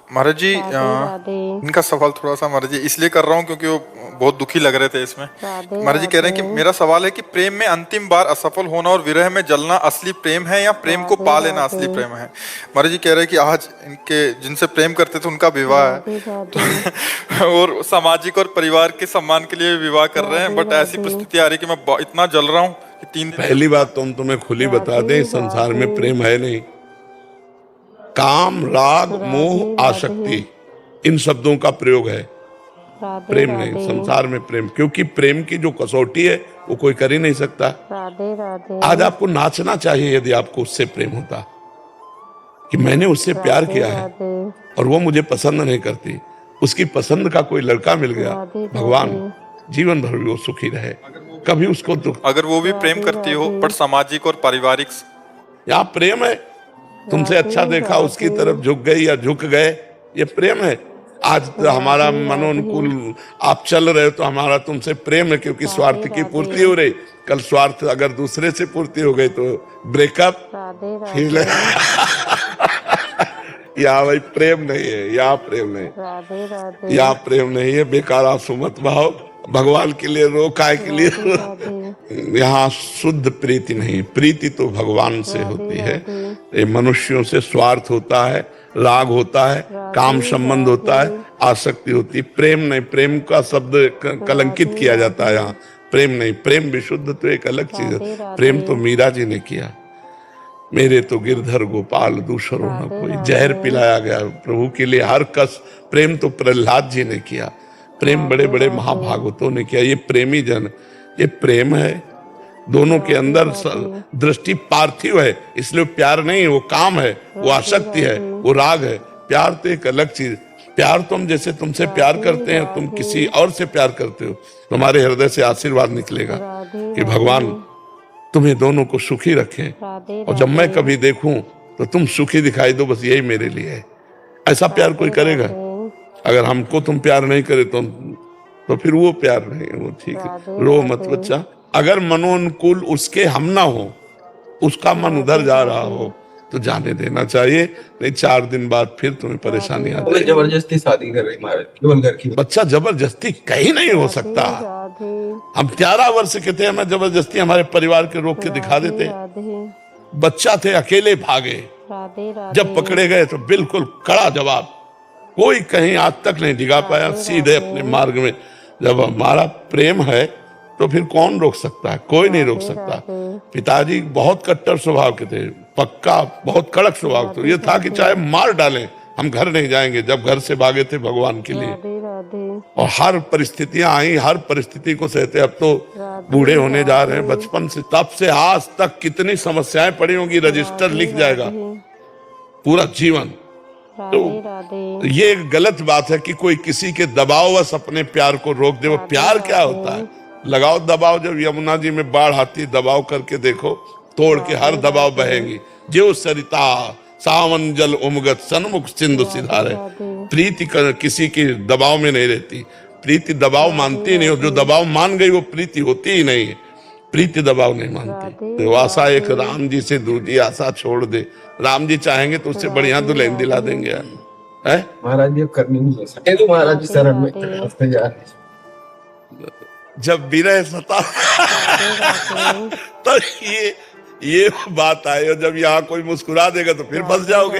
महाराज जी राधे राधे। इनका सवाल थोड़ा सा महाराज जी इसलिए कर रहा हूँ क्योंकि वो बहुत दुखी लग रहे थे इसमें। राधे महाराज जी कह रहे राधे। हैं कि मेरा सवाल है कि प्रेम में अंतिम बार असफल होना और विरह में जलना असली प्रेम है या प्रेम को राधे पा लेना राधे। असली प्रेम है। महाराज जी कह रहे हैं कि आज इनके जिनसे प्रेम करते थे उनका विवाह है राधे राधे। तो और सामाजिक और परिवार के सम्मान के लिए विवाह कर रहे हैं, राधे बट ऐसी राधे। परिस्थिति आ रही है कि मैं इतना जल रहा हूँ कि 3 दिन से पहली बात तो हम तुम्हें खुली बता राधे दें, इस संसार में राधे। प्रेम है नहीं। काम, राग, राधे मोह, राधे। आसक्ति, इन शब्दों का प्रयोग है। राधे प्रेम नहीं, राधे। संसार में प्रेम, क्योंकि प्रेम की जो कसौटी है वो कोई कर ही नहीं सकता। राधे राधे। आज आपको नाचना चाहिए यदि आपको उससे प्रेम होता कि मैंने उससे प्यार राधे किया है राधे। और वो मुझे पसंद नहीं करती, उसकी पसंद का कोई लड़का मिल गया, राधे भगवान राधे। जीवन भर भी वो सुखी रहे, कभी उसको दुख। अगर वो भी प्रेम राधे करती हो राधे। बट सामाजिक और पारिवारिक यहाँ प्रेम है, तुमसे अच्छा राधे देखा उसकी राधे। तरफ झुक गई या झुक गए, ये प्रेम है। आज तो हमारा राधे मनोनुकूल आप चल रहे हो तो हमारा तुमसे प्रेम है, क्योंकि स्वार्थ की राधे। पूर्ति हो रही। कल स्वार्थ अगर दूसरे से पूर्ति हो गई तो ब्रेकअप। राधे फिर राधे। यहाँ भाई प्रेम नहीं है, यहाँ प्रेम नहीं, राधे राधे। यहाँ प्रेम नहीं है। बेकार आप सुमत भाव भगवान के लिए रो, काय के लिए राधे राधे। यहाँ शुद्ध प्रीति नहीं, प्रीति तो भगवान से होती है। ये मनुष्यों से स्वार्थ होता है, राग होता है, काम संबंध होता है, आसक्ति होती है। प्रेम नहीं, प्रेम का शब्द कलंकित किया जाता है यहाँ। प्रेम नहीं, प्रेम विशुद्ध तो एक अलग चीज है। प्रेम तो मीरा जी ने किया, मेरे तो गिरधर गोपाल दूसरों न कोई, जहर पिलाया गया प्रभु के लिए हर कस। प्रेम तो प्रहलाद जी ने किया, प्रेम बड़े बड़े महाभागवतों ने किया। ये प्रेमी जन, ये प्रेम है। दोनों के अंदर दृष्टि पार्थिव है, इसलिए प्यार नहीं है, वो काम है, वो आसक्ति है, वो राग है। प्यार तो एक अलग चीज। प्यार तुम जैसे तुमसे प्यार करते हैं, तुम किसी और से प्यार करते हो, तुम्हारे हृदय से आशीर्वाद निकलेगा कि भगवान तुम्हें दोनों को सुखी रखें। और जब मैं कभी देखूं तो तुम सुखी दिखाई दो, बस यही मेरे लिए है। ऐसा प्यार कोई करेगा? अगर हमको तुम प्यार नहीं करे तो फिर वो प्यार नहीं है, वो ठीक है। रो मत बच्चा। अगर मनोनुकूल उसके हम ना हो, उसका मन उधर जा रहा हो तो जाने देना चाहिए, नहीं 4 दिन बाद फिर तुम्हें परेशानी आ जाएगी। जबरदस्ती शादी कर रही महाराज, केवल घर की। बच्चा जबरदस्ती कहीं नहीं हो सकता। हम 11 वर्ष के थे, हमें जबरदस्ती हमारे परिवार के रोक के दिखा देते। बच्चा थे, अकेले भागे, जब पकड़े गए तो बिल्कुल कड़ा जवाब, कोई कहीं आज तक नहीं डिगा पाया, सीधे अपने मार्ग में। जब हमारा प्रेम है तो फिर कौन रोक सकता है? कोई नहीं रोक सकता। पिताजी बहुत कट्टर स्वभाव के थे, पक्का बहुत कड़क स्वभाव, तो ये था कि चाहे मार डालें हम घर नहीं जाएंगे। जब घर से भागे थे भगवान के लिए, और हर परिस्थितियां आई, हर परिस्थिति को सहते। अब तो बूढ़े होने जा रहे हैं, बचपन से तब से आज तक कितनी समस्याएं पड़ी होंगी, रजिस्टर लिख जाएगा पूरा जीवन। तो ये गलत बात है कि कोई किसी के दबाववश अपने प्यार को रोक दे। वो प्यार क्या होता है? लगाओ दबाव। जब यमुना जी में बाढ़ आती, दबाव करके देखो, तोड़ के हर दबाव बहेगी। जो सरिता सावन जल उमगत सन्मुख सिंधु सिधारे। प्रीति किसी की दबाव में नहीं रहती, प्रीति दबाव मानती नहीं, और जो दबाव मान गई वो प्रीति होती ही नहीं है। प्रीति दबाव नहीं मानती। तो आशा एक राम जी से दूजी आशा छोड़ दे। राम जी चाहेंगे तो उससे बढ़िया दुल्हन दिला देंगे यार, है? महाराज जी अब करनी नहीं हो सके तो महाराज जी शरण में रास्ते जा रहे। जब विरह सता तो ये बात आए, और जब यहाँ कोई मुस्कुरा देगा तो फिर फंस जाओगे।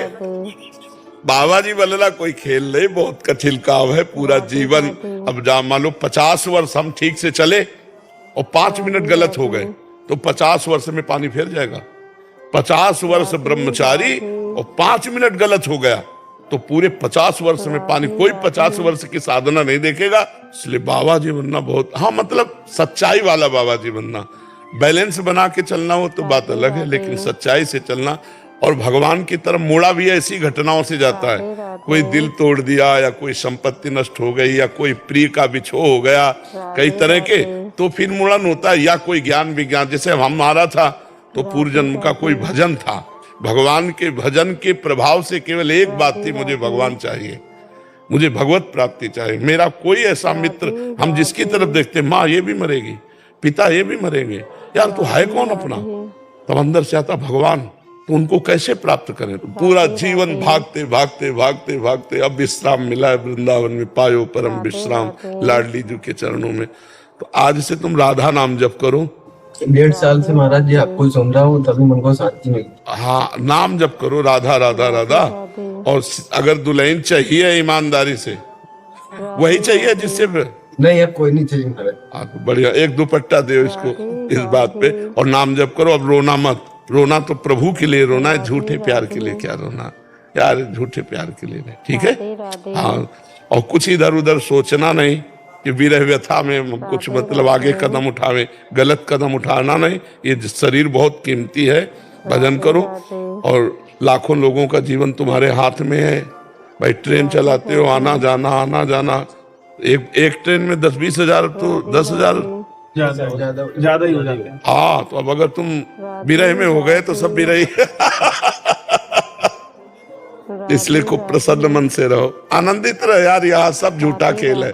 बाबा जी बोलेला कोई खेल नहीं, बहुत कठिन काम है पूरा जीवन। अब मान लो 50 वर्ष हम ठीक से चले और 5 मिनट गलत हो गए तो 50 वर्ष में पानी फेर जाएगा। 50 वर्ष ब्रह्मचारी और 5 मिनट गलत हो गया तो पूरे 50 वर्ष में पानी। कोई 50 वर्ष की साधना नहीं देखेगा। इसलिए बाबा जी बनना बहुत, हाँ मतलब सच्चाई वाला बाबा जी बनना। बैलेंस बना के चलना हो तो बात अलग है, लेकिन सच्चाई से चलना। और भगवान की तरफ मुड़ा भी ऐसी घटनाओं से जाता है, कोई दिल तोड़ दिया या कोई संपत्ति नष्ट हो गई या कोई प्रिय का बिछो हो गया, कई तरह के, तो फिर मुड़न होता है। या कोई ज्ञान विज्ञान, जैसे हमारा था तो पूर्व जन्म का कोई भजन था, भगवान के भजन के प्रभाव से केवल एक बात थी, मुझे भगवान चाहिए, मुझे भगवत प्राप्ति चाहिए। मेरा कोई ऐसा मित्र, हम जिसकी तरफ देखते माँ ये भी मरेगी, पिता ये भी मरेंगे, यार तो है कौन अपना? तब अंदर से आता भगवान, तो उनको कैसे प्राप्त करें? तो पूरा जीवन भागते भागते भागते भागते अब विश्राम मिला है वृंदावन में, पायो परम विश्राम लाडली जी के चरणों में। तो आज से तुम राधा नाम जप करो। 1.5 साल से महाराज जी आपको सुन रहा हूँ, तभी मन को शांति मिली। हाँ, नाम जप करो, राधा राधा राधा। और अगर दुल्हन चाहिए ईमानदारी से, वही चाहिए जिससे नहीं, अब कोई नहीं चाहिए महाराज। हाँ, तो बढ़िया, एक दुपट्टा दे इसको इस बात पे, और नाम जप करो। अब रोना मत, रोना तो प्रभु के लिए रोना है, झूठे प्यार के लिए क्या रोना यार, झूठे प्यार के लिए नहीं, ठीक है। हाँ, और कुछ इधर उधर सोचना नहीं कि विरह व्यथा में कुछ मतलब आगे कदम उठावे, गलत कदम उठाना नहीं। ये शरीर बहुत कीमती है, भजन करो। और लाखों लोगों का जीवन तुम्हारे हाथ में है भाई। ट्रेन चलाते हो, आना जाना, एक ट्रेन में 10-20 हजार तो 10,000 ज्यादा ही हो जाता है। हाँ, तो अब अगर तुम विरह में हो गए तो सब विरही। इसलिए खूब प्रसन्न मन से रहो, आनंदित रहो यार। यहाँ सब झूठा खेल है,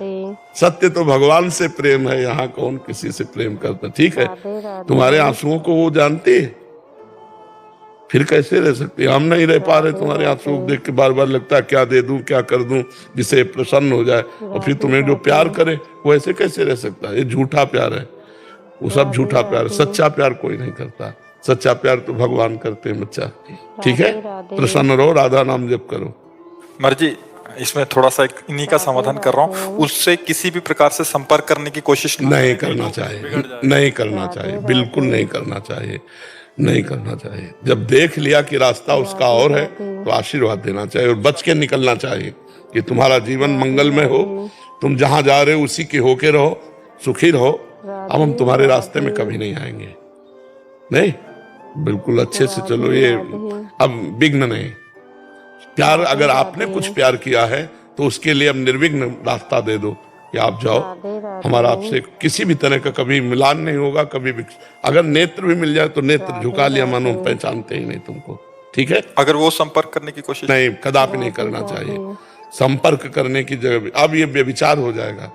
सत्य तो भगवान से प्रेम है। यहाँ कौन किसी से प्रेम करता, ठीक है। तुम्हारे आंसुओं को वो जानती है, फिर कैसे रह सकती? हम नहीं रह पा रहे तुम्हारे आंसू देख के, बार बार लगता है क्या दे दूं, क्या कर दूं जिससे प्रसन्न हो जाए। और फिर तुम्हें जो प्यार करे वो ऐसे कैसे रह सकता है? ये झूठा प्यार है, वो सब झूठा प्यार है। सच्चा प्यार कोई नहीं करता, सच्चा प्यार तो भगवान करते हैं बच्चा, ठीक है। प्रसन्न रहो, राधा नाम जप करो। मर्जी, इसमें थोड़ा सा इन्हीं का समाधान कर रहा हूँ। उससे किसी भी प्रकार से संपर्क करने की कोशिश नहीं करना चाहिए, नहीं करना चाहिए, बिल्कुल नहीं करना चाहिए, नहीं करना चाहिए। जब देख लिया कि रास्ता उसका और है तो आशीर्वाद देना चाहिए और बच के निकलना चाहिए कि तुम्हारा जीवन मंगलमय हो, तुम जहां जा रहे हो उसी के होके रहो, सुखी रहो। अब हम तुम्हारे रास्ते में कभी नहीं आएंगे, नहीं, बिल्कुल अच्छे से चलो। ये अब विघ्न नहीं। प्यार, अगर आपने कुछ प्यार किया है तो उसके लिए अब निर्विघ्न रास्ता दे दो कि आप जाओ। हमारा आपसे किसी भी तरह का कभी मिलान नहीं होगा, कभी भी। अगर नेत्र भी मिल जाए तो नेत्र झुका लिया, मानो पहचानते ही नहीं तुमको, ठीक है। अगर वो संपर्क करने की कोशिश नहीं, कदापि नहीं करना चाहिए। संपर्क करने की जगह अब ये व्यभिचार हो जाएगा,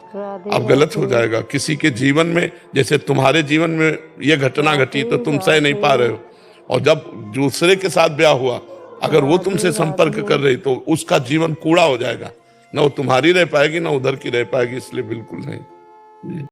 अब गलत हो जाएगा किसी के जीवन में। जैसे तुम्हारे जीवन में ये घटना घटी तो तुम सह नहीं पा रहे हो, और जब दूसरे के साथ ब्याह हुआ, अगर वो तुमसे संपर्क कर रही तो उसका जीवन कूड़ा हो जाएगा, ना वो तुम्हारी रह पाएगी ना उधर की रह पाएगी। इसलिए बिल्कुल नहीं।